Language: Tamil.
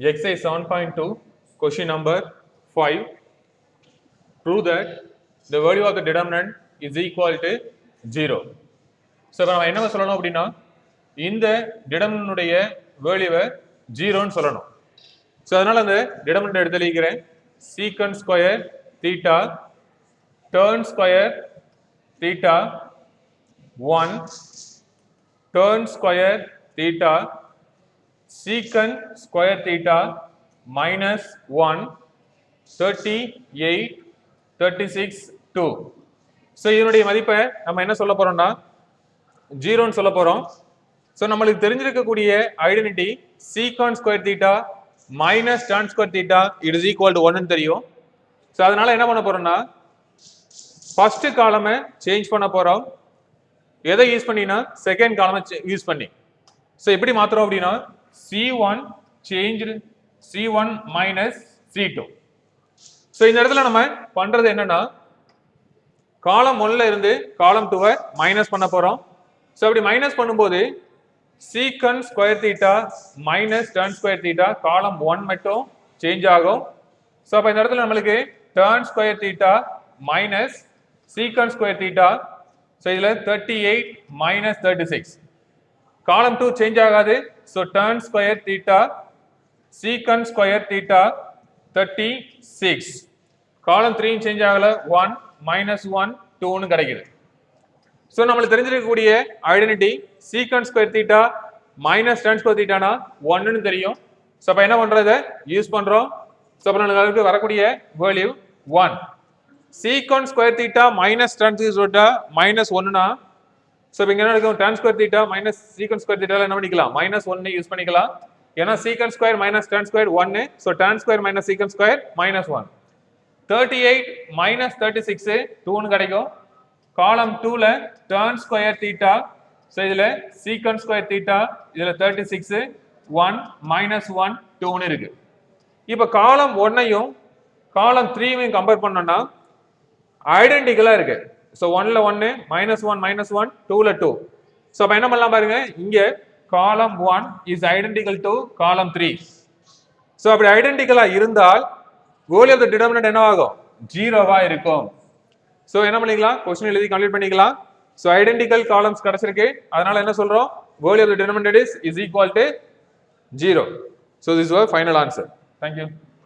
Exercise 7.2, question number 5. Prove that the value of the determinant is equal to 0. So, நம்ம என்ன சொல்லணும் அப்படின்னா இந்த determinant உடைய வேல்யூவை 0ன்னு சொல்லணும். ஸோ அதனால அந்த determinant எடுத்து எழுதிக்கிறேன். secant square theta turn square theta 1 turn square theta secant square theta minus 1 38 36 2. So இதனுடைய மதிப்பை நம்ம என்ன சொல்ல போறோம்னா 0ன்னு சொல்ல போறோம். ஸோ நம்மளுக்கு தெரிஞ்சிருக்கக்கூடிய identity secant square theta minus tan square theta it is equal to 1ன்னு தெரியும். ஸோ அதனால என்ன பண்ண போறோம்னா ஃபர்ஸ்ட் காலமை சேஞ்ச் பண்ண போறோம். எதை யூஸ் பண்ணினா செகண்ட் காலமை யூஸ் பண்ணி. ஸோ எப்படி மாத்துறோம் அப்படின்னா C1 changed C1 minus C2. So இந்த இடத்துல நம்ம பண்றது என்னன்னா காலம் 1ல இருந்து காலம் 2வை மைனஸ் பண்ண போறோம். ஸோ அப்படி மைனஸ் பண்ணும்போது secant square theta minus tan square theta காலம் 1 மட்டும் சேஞ்ச் ஆகும். ஸோ அப்போ இந்த இடத்துல நம்மளுக்கு tan square theta minus secant square theta. So இதுல 38 மைனஸ் 36 காலம் 2 சேஞ்ச் ஆகாது. So tan square theta secant square theta 36 காலம் 3 சேஞ்ச் ஆகல 1 மைனஸ் 1 2ன்னு கிடைக்குது. ஸோ நம்மளுக்கு தெரிஞ்சிருக்கக்கூடிய identity secant square theta minus tan square தீட்டானா 1ன்னு தெரியும். ஸோ அப்போ என்ன பண்றத யூஸ் பண்றோம். ஸோ அப்போ நம்மளுக்கு வரக்கூடிய value 1 secant square theta minus tan square theta minus 1னா ஸோ இப்போ இங்கே என்ன இருக்கும் tan square theta minus secant square தீட்டால என்ன பண்ணிக்கலாம் மைனஸ் 1 யூஸ் பண்ணிக்கலாம். ஏன்னா secant square minus tan square 1 so tan square minus secant square minus 1 38 minus 36 2ன்னு கிடைக்கும். காலம் 2ல tan ஸ்கொயர் தீட்டா ஸோ இதுல secant ஸ்கொயர் தீட்டா இதுல 36 1 மைனஸ் 1 2ன்னு இருக்கு. இப்போ காலம் 1ஐயும் காலம் 3ஐயும் கம்பேர் பண்ணோம்னா ஐடென்டிக்கலா இருக்கு. ஸோ 1ல 1 மைனஸ் 1 மைனஸ் 1 2ல 2. ஸோ அப்போ என்ன பண்ணலாம் பாருங்க இங்க காலம் 1 இஸ் ஐடென்டிக்கல் டு காலம் 3. ஸோ அப்படி ஐடென்டிக்கலா இருந்தால் வேல்யூ ஆஃப் தி டிட்டர்மினன்ட் என்னவாகும் 0வா இருக்கும். ஸோ என்ன பண்ணிக்கலாம் கொஸ்டின் எழுதி கம்ப்ளீட் பண்ணிக்கலாம். ஸோ ஐடென்டிக்கல் காலம்ஸ் கிடைச்சிருக்கு. அதனால என்ன சொல்றோம் value of the determinant is equal to 0. So this was final answer. Thank you.